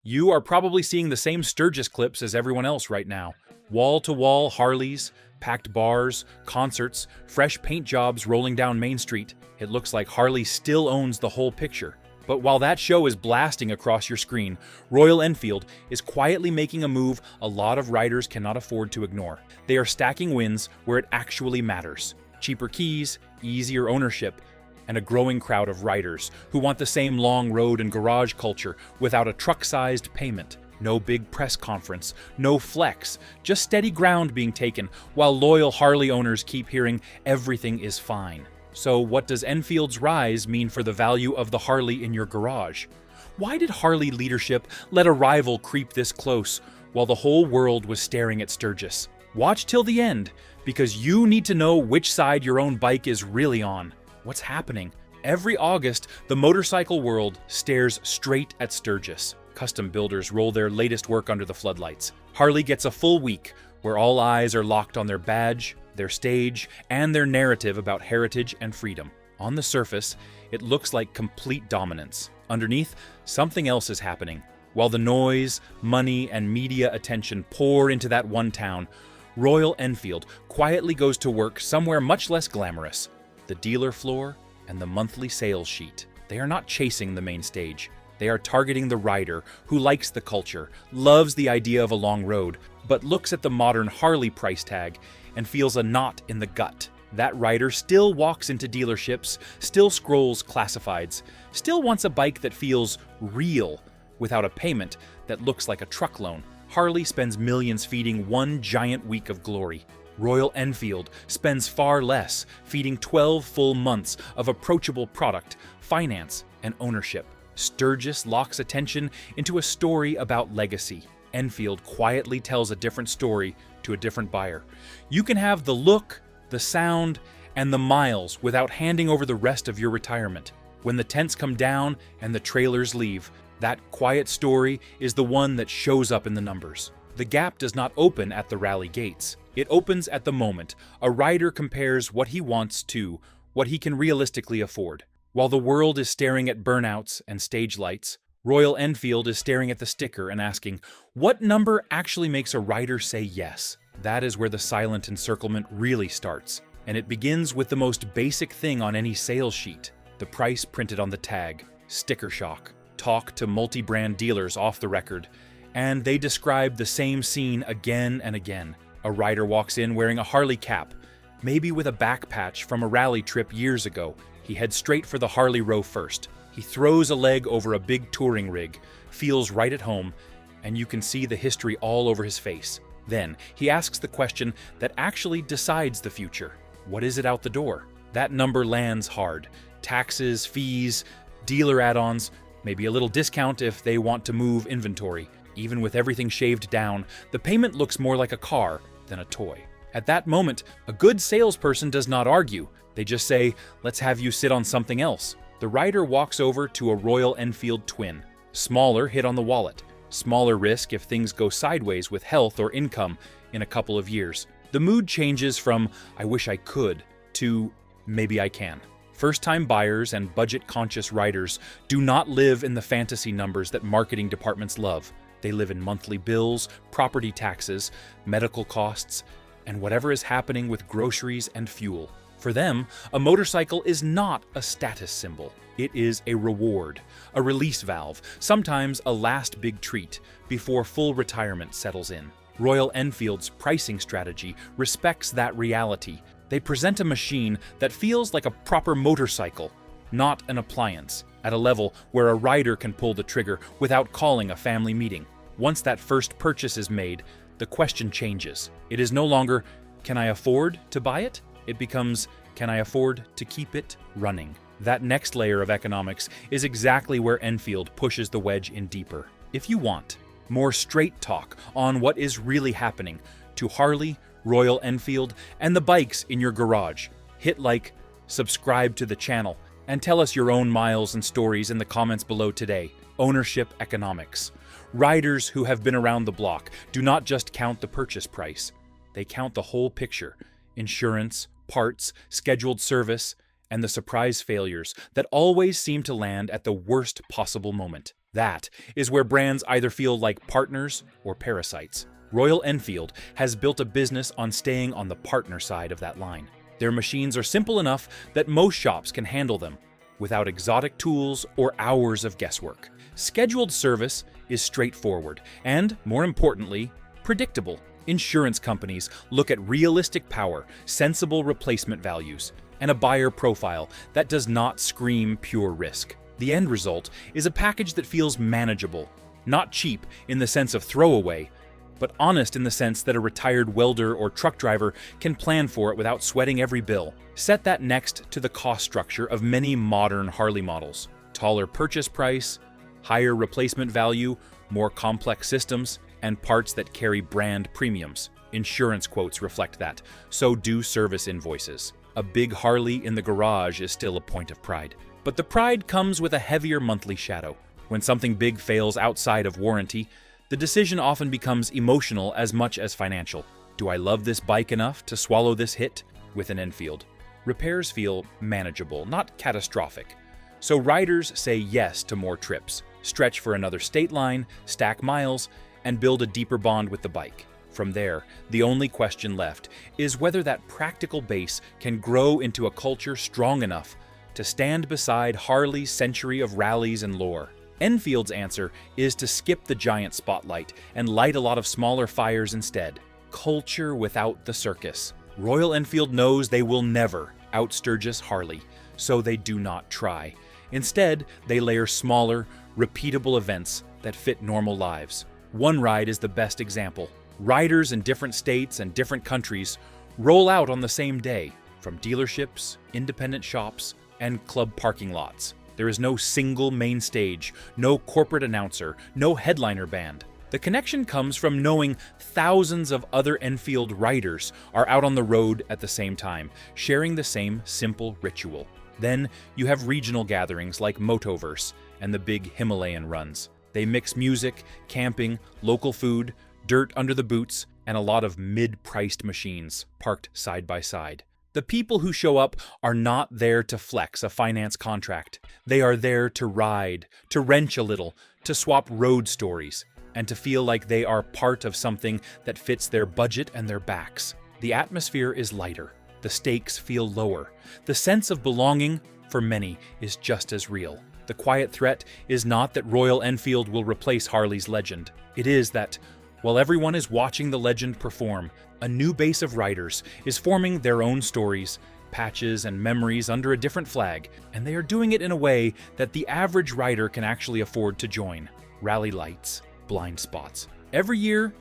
You are probably seeing the same Sturgis clips as everyone else right now. Wall-to-wall Harleys, packed bars, concerts, fresh paint jobs rolling down Main Street. It looks like Harley still owns the whole picture. But while that show is blasting across your screen, Royal Enfield is quietly making a move a lot of riders cannot afford to ignore. They are stacking wins where it actually matters. Cheaper keys, easier ownership, and a growing crowd of riders who want the same long road and garage culture without a truck-sized payment. No big press conference, no flex, just steady ground being taken while loyal Harley owners keep hearing everything is fine. So what does Enfield's rise mean for the value of the Harley in your garage? Why did Harley leadership let a rival creep this close while the whole world was staring at Sturgis? Watch till the end, because you need to know which side your own bike is really on. What's happening? Every August, the motorcycle world stares straight at Sturgis. Custom builders roll their latest work under the floodlights. Harley gets a full week where all eyes are locked on their badge, their stage, and their narrative about heritage and freedom. On the surface, it looks like complete dominance. Underneath, something else is happening. While the noise, money, and media attention pour into that one town, Royal Enfield quietly goes to work somewhere much less glamorous. The dealer floor and the monthly sales sheet. They are not chasing the main stage. They are targeting the rider who likes the culture, loves the idea of a long road, but looks at the modern Harley price tag and feels a knot in the gut. That rider still walks into dealerships, still scrolls classifieds, still wants a bike that feels real without a payment that looks like a truck loan. Harley spends millions feeding one giant week of glory. Royal Enfield spends far less, feeding 12 full months of approachable product, finance, and ownership. Sturgis locks attention into a story about legacy. Enfield quietly tells a different story to a different buyer. You can have the look, the sound, and the miles without handing over the rest of your retirement. When the tents come down and the trailers leave, that quiet story is the one that shows up in the numbers. The gap does not open at the rally gates. It opens at the moment a rider compares what he wants to what he can realistically afford. While the world is staring at burnouts and stage lights, Royal Enfield is staring at the sticker and asking, what number actually makes a rider say yes? That is where the silent encirclement really starts, and it begins with the most basic thing on any sales sheet, the price printed on the tag. Sticker shock. Talk to multi-brand dealers off the record, and they describe the same scene again and again. A rider walks in wearing a Harley cap, maybe with a back patch from a rally trip years ago. He heads straight for the Harley row first. He throws a leg over a big touring rig, feels right at home, and you can see the history all over his face. Then, he asks the question that actually decides the future. What is it out the door? That number lands hard. Taxes, fees, dealer add-ons, maybe a little discount if they want to move inventory. Even with everything shaved down, the payment looks more like a car than a toy. At that moment, a good salesperson does not argue. They just say, let's have you sit on something else. The rider walks over to a Royal Enfield twin. Smaller hit on the wallet. Smaller risk if things go sideways with health or income in a couple of years. The mood changes from, I wish I could, to, maybe I can. First-time buyers and budget-conscious riders do not live in the fantasy numbers that marketing departments love. They live in monthly bills, property taxes, medical costs, and whatever is happening with groceries and fuel. For them, a motorcycle is not a status symbol. It is a reward, a release valve, sometimes a last big treat before full retirement settles in. Royal Enfield's pricing strategy respects that reality. They present a machine that feels like a proper motorcycle, not an appliance, at a level where a rider can pull the trigger without calling a family meeting. Once that first purchase is made, the question changes. It is no longer, can I afford to buy it? It becomes, can I afford to keep it running? That next layer of economics is exactly where Enfield pushes the wedge in deeper. If you want more straight talk on what is really happening to Harley, Royal Enfield, and the bikes in your garage, hit like, subscribe to the channel, and tell us your own miles and stories in the comments below today. Ownership economics. Riders who have been around the block do not just count the purchase price. They count the whole picture. Insurance, parts, scheduled service, and the surprise failures that always seem to land at the worst possible moment. That is where brands either feel like partners or parasites. Royal Enfield has built a business on staying on the partner side of that line. Their machines are simple enough that most shops can handle them, without exotic tools or hours of guesswork. Scheduled service is straightforward and, more importantly, predictable. Insurance companies look at realistic power, sensible replacement values, and a buyer profile that does not scream pure risk. The end result is a package that feels manageable, not cheap in the sense of throwaway, but honest in the sense that a retired welder or truck driver can plan for it without sweating every bill. Set that next to the cost structure of many modern Harley models. Taller purchase price, higher replacement value, more complex systems, and parts that carry brand premiums. Insurance quotes reflect that, so do service invoices. A big Harley in the garage is still a point of pride. But the pride comes with a heavier monthly shadow. When something big fails outside of warranty, the decision often becomes emotional as much as financial. Do I love this bike enough to swallow this hit? With an Enfield, repairs feel manageable, not catastrophic. So riders say yes to more trips, stretch for another state line, stack miles, and build a deeper bond with the bike. From there, the only question left is whether that practical base can grow into a culture strong enough to stand beside Harley's century of rallies and lore. Enfield's answer is to skip the giant spotlight and light a lot of smaller fires instead. Culture without the circus. Royal Enfield knows they will never out Sturgis Harley, so they do not try. Instead, they layer smaller, repeatable events that fit normal lives. One ride is the best example. Riders in different states and different countries roll out on the same day, from dealerships, independent shops, and club parking lots. There is no single main stage, no corporate announcer, no headliner band. The connection comes from knowing thousands of other Enfield riders are out on the road at the same time, sharing the same simple ritual. Then you have regional gatherings like Motoverse and the big Himalayan runs. They mix music, camping, local food, dirt under the boots, and a lot of mid-priced machines parked side by side. The people who show up are not there to flex a finance contract. They are there to ride, to wrench a little, to swap road stories, and to feel like they are part of something that fits their budget and their backs. The atmosphere is lighter. The stakes feel lower. The sense of belonging, for many, is just as real. The quiet threat is not that Royal Enfield will replace Harley's legend. It is that, while everyone is watching the legend perform, a new base of riders is forming their own stories, patches, and memories under a different flag, and they are doing it in a way that the average rider can actually afford to join. Rally lights, blind spots. Every year,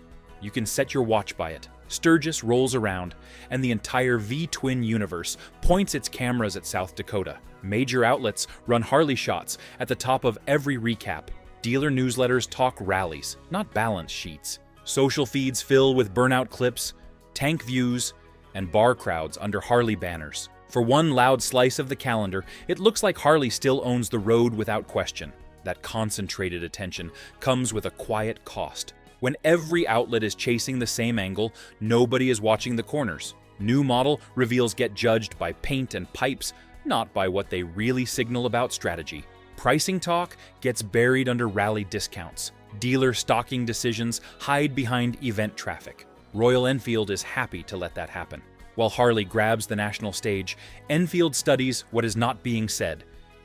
you can set your watch by it. Sturgis rolls around, and the entire V-twin universe points its cameras at South Dakota. Major outlets run Harley shots at the top of every recap. Dealer newsletters talk rallies, not balance sheets. Social feeds fill with burnout clips, tank views, and bar crowds under Harley banners. For one loud slice of the calendar, it looks like Harley still owns the road without question. That concentrated attention comes with a quiet cost. When every outlet is chasing the same angle, nobody is watching the corners. New model reveals get judged by paint and pipes, not by what they really signal about strategy. Pricing talk gets buried under rally discounts. Dealer stocking decisions hide behind event traffic. Royal Enfield is happy to let that happen. While Harley grabs the national stage, Enfield studies what is not being said,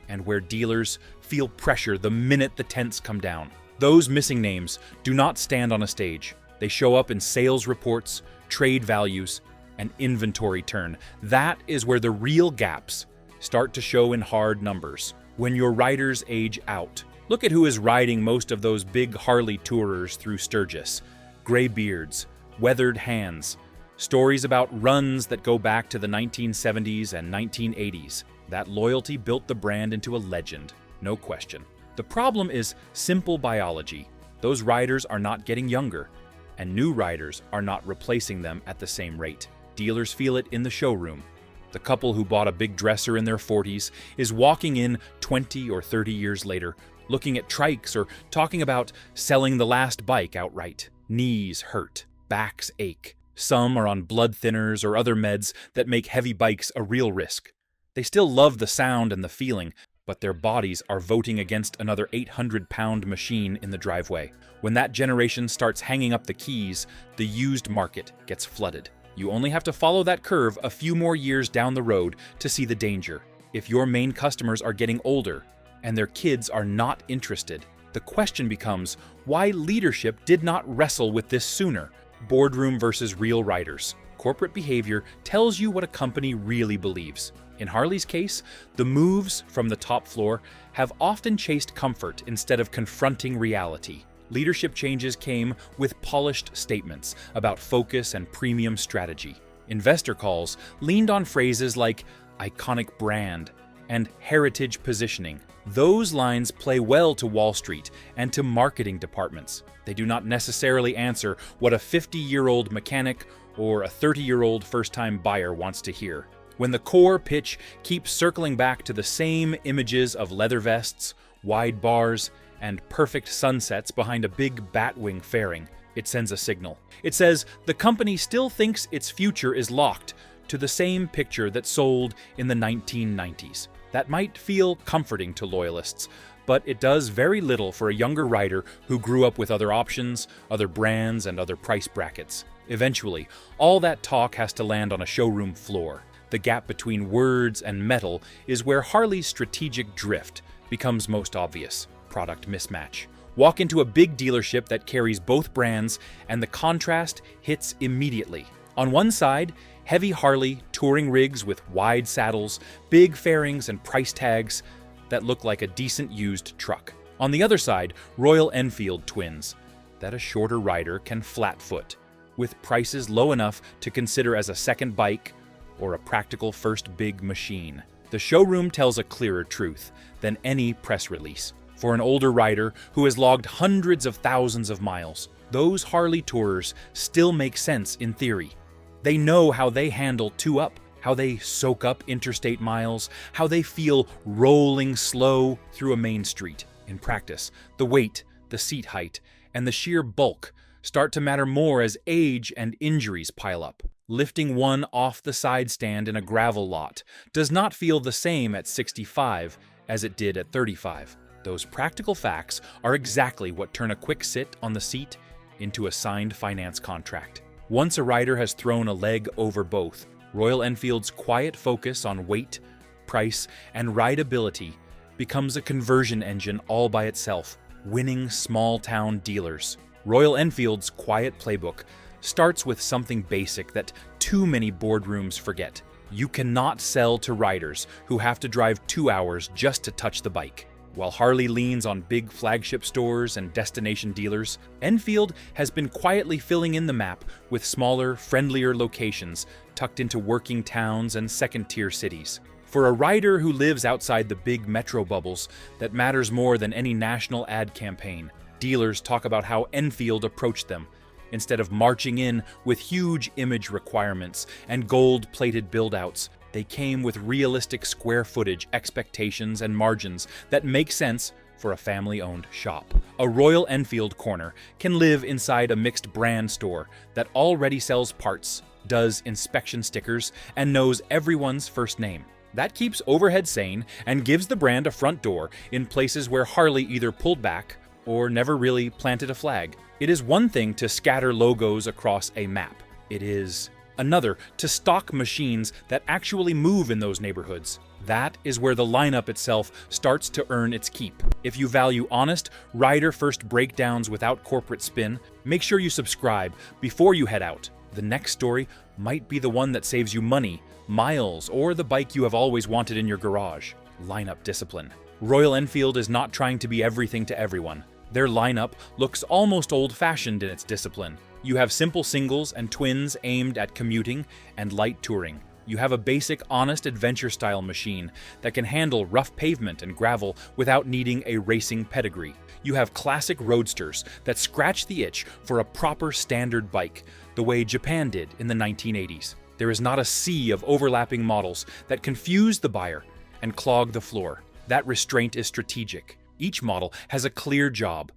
and where dealers feel pressure the minute the tents come down. Those missing names do not stand on a stage. They show up in sales reports, trade values, and inventory turn. That is where the real gaps start to show in hard numbers. When your riders age out, look at who is riding most of those big Harley tourers through Sturgis. Gray beards, weathered hands, stories about runs that go back to the 1970s and 1980s. That loyalty built the brand into a legend, no question. The problem is simple biology. Those riders are not getting younger, and new riders are not replacing them at the same rate. Dealers feel it in the showroom. The couple who bought a big dresser in their 40s is walking in 20 or 30 years later, looking at trikes or talking about selling the last bike outright. Knees hurt, backs ache. Some are on blood thinners or other meds that make heavy bikes a real risk. They still love the sound and the feeling, but their bodies are voting against another 800-pound machine in the driveway. When that generation starts hanging up the keys, the used market gets flooded. You only have to follow that curve a few more years down the road to see the danger. If your main customers are getting older and their kids are not interested, the question becomes why leadership did not wrestle with this sooner. Boardroom versus real riders. Corporate behavior tells you what a company really believes. In Harley's case, the moves from the top floor have often chased comfort instead of confronting reality. Leadership changes came with polished statements about focus and premium strategy. Investor calls leaned on phrases like iconic brand and heritage positioning. Those lines play well to Wall Street and to marketing departments. They do not necessarily answer what a 50-year-old mechanic or a 30-year-old first-time buyer wants to hear. When the core pitch keeps circling back to the same images of leather vests, wide bars, and perfect sunsets behind a big batwing fairing, it sends a signal. It says the company still thinks its future is locked to the same picture that sold in the 1990s. That might feel comforting to loyalists, but it does very little for a younger rider who grew up with other options, other brands, and other price brackets. Eventually, all that talk has to land on a showroom floor. The gap between words and metal is where Harley's strategic drift becomes most obvious. Product mismatch. Walk into a big dealership that carries both brands, and the contrast hits immediately. On one side, heavy Harley touring rigs with wide saddles, big fairings, and price tags that look like a decent used truck. On the other side, Royal Enfield twins that a shorter rider can flatfoot, with prices low enough to consider as a second bike or a practical first big machine. The showroom tells a clearer truth than any press release. For an older rider who has logged hundreds of thousands of miles, those Harley tourers still make sense in theory. They know how they handle two-up, how they soak up interstate miles, how they feel rolling slow through a main street. In practice, the weight, the seat height, and the sheer bulk start to matter more as age and injuries pile up. Lifting one off the side stand in a gravel lot does not feel the same at 65 as it did at 35. Those practical facts are exactly what turn a quick sit on the seat into a signed finance contract. Once a rider has thrown a leg over both, Royal Enfield's quiet focus on weight, price, and rideability becomes a conversion engine all by itself, winning small-town dealers. Royal Enfield's quiet playbook starts with something basic that too many boardrooms forget. You cannot sell to riders who have to drive 2 hours just to touch the bike. While Harley leans on big flagship stores and destination dealers, Enfield has been quietly filling in the map with smaller, friendlier locations tucked into working towns and second-tier cities. For a rider who lives outside the big metro bubbles that matters more than any national ad campaign, dealers talk about how Enfield approached them. Instead of marching in with huge image requirements and gold-plated build-outs, they came with realistic square footage expectations and margins that make sense for a family-owned shop. A Royal Enfield corner can live inside a mixed brand store that already sells parts, does inspection stickers, and knows everyone's first name. That keeps overhead sane and gives the brand a front door in places where Harley either pulled back or never really planted a flag. It is one thing to scatter logos across a map. It is another to stock machines that actually move in those neighborhoods. That is where the lineup itself starts to earn its keep. If you value honest, rider-first breakdowns without corporate spin, make sure you subscribe before you head out. The next story might be the one that saves you money, miles, or the bike you have always wanted in your garage. Lineup discipline. Royal Enfield is not trying to be everything to everyone. Their lineup looks almost old-fashioned in its discipline. You have simple singles and twins aimed at commuting and light touring. You have a basic, honest adventure-style machine that can handle rough pavement and gravel without needing a racing pedigree. You have classic roadsters that scratch the itch for a proper standard bike, the way Japan did in the 1980s. There is not a sea of overlapping models that confuse the buyer and clog the floor. That restraint is strategic. Each model has a clear job.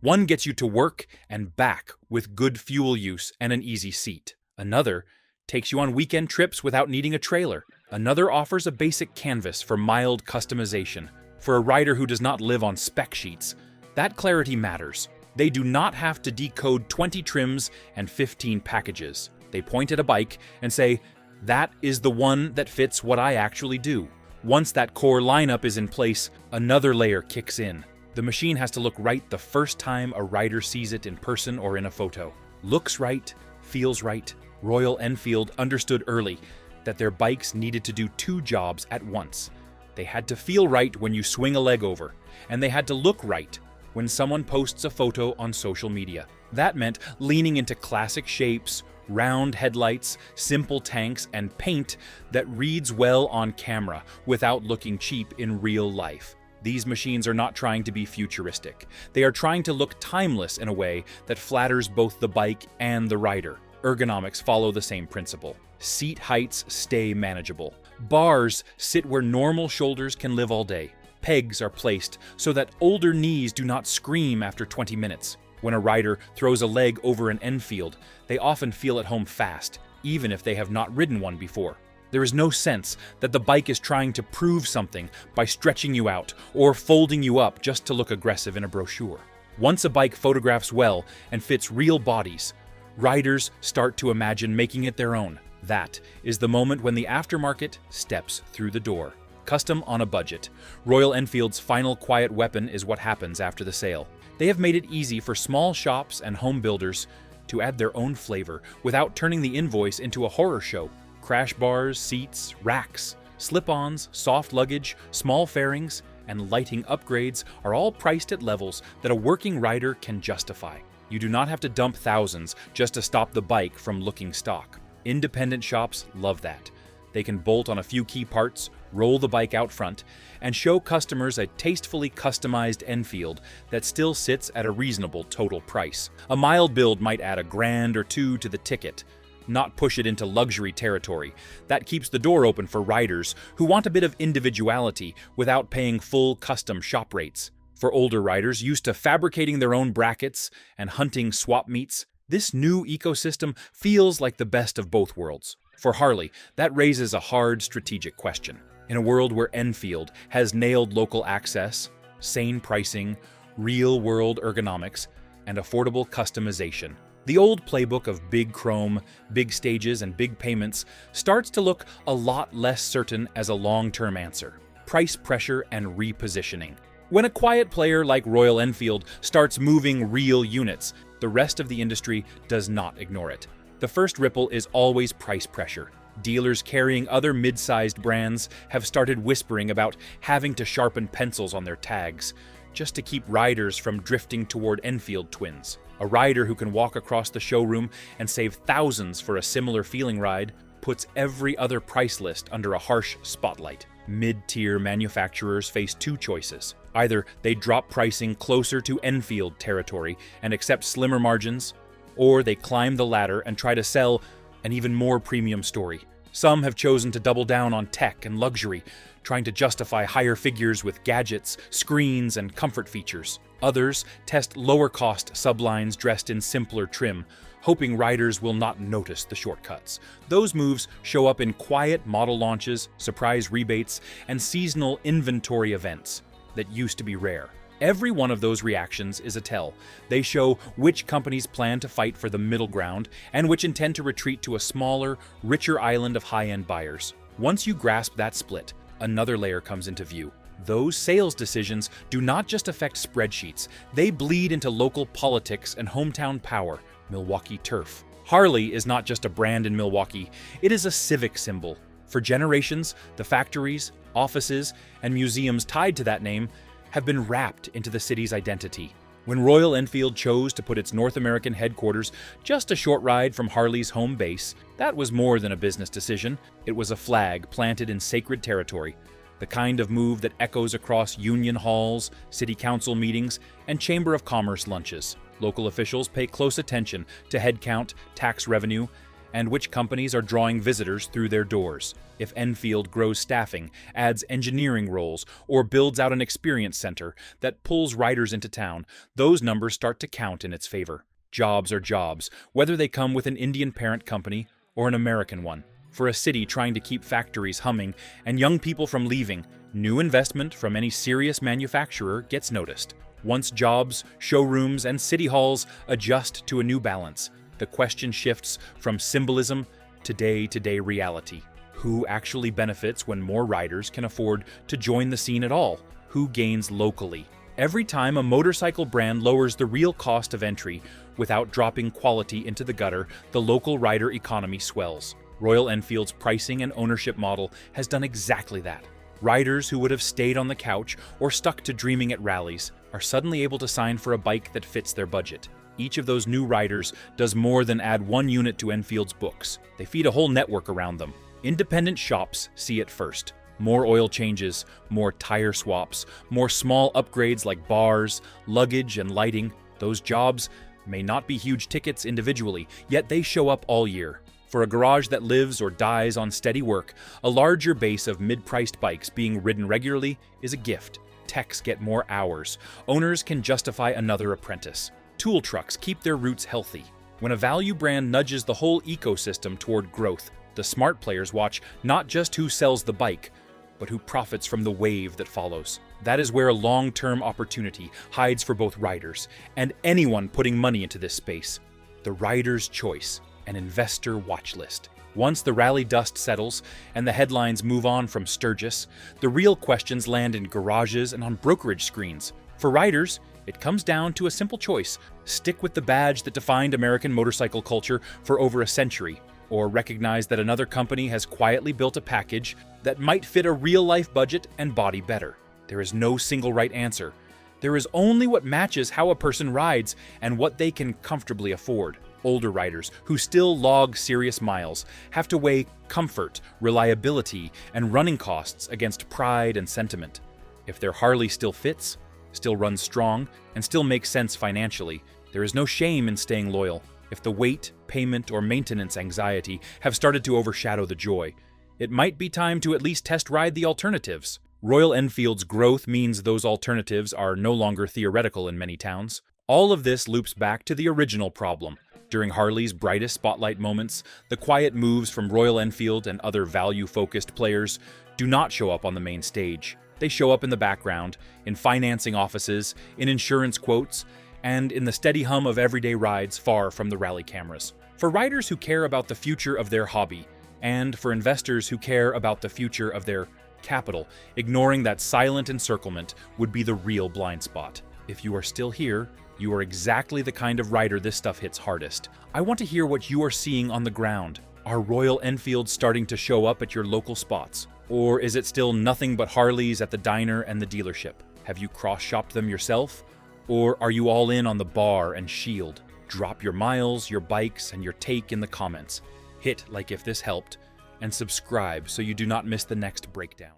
One gets you to work and back with good fuel use and an easy seat. Another takes you on weekend trips without needing a trailer. Another offers a basic canvas for mild customization. For a rider who does not live on spec sheets, that clarity matters. They do not have to decode 20 trims and 15 packages. They point at a bike and say, that is the one that fits what I actually do. Once that core lineup is in place, another layer kicks in. The machine has to look right the first time a rider sees it in person or in a photo. Looks right, feels right. Royal Enfield understood early that their bikes needed to do two jobs at once. They had to feel right when you swing a leg over, and they had to look right when someone posts a photo on social media. That meant leaning into classic shapes, round headlights, simple tanks, and paint that reads well on camera without looking cheap in real life. These machines are not trying to be futuristic. They are trying to look timeless in a way that flatters both the bike and the rider. Ergonomics follow the same principle. Seat heights stay manageable. Bars sit where normal shoulders can live all day. Pegs are placed so that older knees do not scream after 20 minutes. When a rider throws a leg over an Enfield, they often feel at home fast, even if they have not ridden one before. There is no sense that the bike is trying to prove something by stretching you out or folding you up just to look aggressive in a brochure. Once a bike photographs well and fits real bodies, riders start to imagine making it their own. That is the moment when the aftermarket steps through the door. Custom on a budget, Royal Enfield's final quiet weapon is what happens after the sale. They have made it easy for small shops and home builders to add their own flavor without turning the invoice into a horror show. Crash bars, seats, racks, slip-ons, soft luggage, small fairings, and lighting upgrades are all priced at levels that a working rider can justify. You do not have to dump thousands just to stop the bike from looking stock. Independent shops love that. They can bolt on a few key parts, roll the bike out front, and show customers a tastefully customized Enfield that still sits at a reasonable total price. A mild build might add $1,000 or $2,000 to the ticket, not push it into luxury territory. That keeps the door open for riders who want a bit of individuality without paying full custom shop rates. For older riders used to fabricating their own brackets and hunting swap meets, this new ecosystem feels like the best of both worlds. For Harley, that raises a hard strategic question. In a world where Enfield has nailed local access, sane pricing, real-world ergonomics, and affordable customization, the old playbook of big chrome, big stages, and big payments starts to look a lot less certain as a long-term answer. Price pressure and repositioning. When a quiet player like Royal Enfield starts moving real units, the rest of the industry does not ignore it. The first ripple is always price pressure. Dealers carrying other mid-sized brands have started whispering about having to sharpen pencils on their tags, just to keep riders from drifting toward Enfield twins. A rider who can walk across the showroom and save thousands for a similar feeling ride puts every other price list under a harsh spotlight. Mid-tier manufacturers face two choices. Either they drop pricing closer to Enfield territory and accept slimmer margins, or they climb the ladder and try to sell an even more premium story. Some have chosen to double down on tech and luxury, trying to justify higher figures with gadgets, screens, and comfort features. Others test lower-cost sublines dressed in simpler trim, hoping riders will not notice the shortcuts. Those moves show up in quiet model launches, surprise rebates, and seasonal inventory events that used to be rare. Every one of those reactions is a tell. They show which companies plan to fight for the middle ground and which intend to retreat to a smaller, richer island of high-end buyers. Once you grasp that split, another layer comes into view. Those sales decisions do not just affect spreadsheets, they bleed into local politics and hometown power. Milwaukee turf. Harley is not just a brand in Milwaukee, it is a civic symbol. For generations, the factories, offices, and museums tied to that name have been wrapped into the city's identity. When Royal Enfield chose to put its North American headquarters just a short ride from Harley's home base, that was more than a business decision. It was a flag planted in sacred territory, the kind of move that echoes across union halls, city council meetings, and Chamber of Commerce lunches. Local officials pay close attention to headcount, tax revenue, and which companies are drawing visitors through their doors. If Enfield grows staffing, adds engineering roles, or builds out an experience center that pulls riders into town, those numbers start to count in its favor. Jobs are jobs, whether they come with an Indian parent company or an American one. for a city trying to keep factories humming and young people from leaving, new investment from any serious manufacturer gets noticed. Once jobs, showrooms, and city halls adjust to a new balance, the question shifts from symbolism to day-to-day reality. Who actually benefits when more riders can afford to join the scene at all? Who gains locally? Every time a motorcycle brand lowers the real cost of entry without dropping quality into the gutter, the local rider economy swells. Royal Enfield's pricing and ownership model has done exactly that. Riders who would have stayed on the couch or stuck to dreaming at rallies are suddenly able to sign for a bike that fits their budget. Each of those new riders does more than add one unit to Enfield's books. They feed a whole network around them. Independent shops see it first. More oil changes, more tire swaps, more small upgrades like bars, luggage, and lighting. Those jobs may not be huge tickets individually, yet they show up all year. For a garage that lives or dies on steady work, a larger base of mid-priced bikes being ridden regularly is a gift. Techs get more hours. Owners can justify another apprentice. Tool trucks keep their roots healthy. When a value brand nudges the whole ecosystem toward growth, the smart players watch not just who sells the bike, but who profits from the wave that follows. That is where a long-term opportunity hides for both riders and anyone putting money into this space. The rider's choice. An investor watch list. Once the rally dust settles and the headlines move on from Sturgis, the real questions land in garages and on brokerage screens. For riders, it comes down to a simple choice: stick with the badge that defined American motorcycle culture for over a century, or recognize that another company has quietly built a package that might fit a real-life budget and body better. There is no single right answer. There is only what matches how a person rides and what they can comfortably afford. Older riders, who still log serious miles, have to weigh comfort, reliability, and running costs against pride and sentiment. If their Harley still fits, still runs strong, and still makes sense financially, there is no shame in staying loyal. If the weight, payment, or maintenance anxiety have started to overshadow the joy, it might be time to at least test ride the alternatives. Royal Enfield's growth means those alternatives are no longer theoretical in many towns. All of this loops back to the original problem. During Harley's brightest spotlight moments, the quiet moves from Royal Enfield and other value-focused players do not show up on the main stage. They show up in the background, in financing offices, in insurance quotes, and in the steady hum of everyday rides far from the rally cameras. For riders who care about the future of their hobby, and for investors who care about the future of their capital, ignoring that silent encirclement would be the real blind spot. If you are still here, you are exactly the kind of rider this stuff hits hardest. I want to hear what you are seeing on the ground. Are Royal Enfields starting to show up at your local spots? Or is it still nothing but Harleys at the diner and the dealership? Have you cross-shopped them yourself? Or are you all in on the bar and shield? Drop your miles, your bikes, and your take in the comments. Hit like if this helped, and subscribe so you do not miss the next breakdown.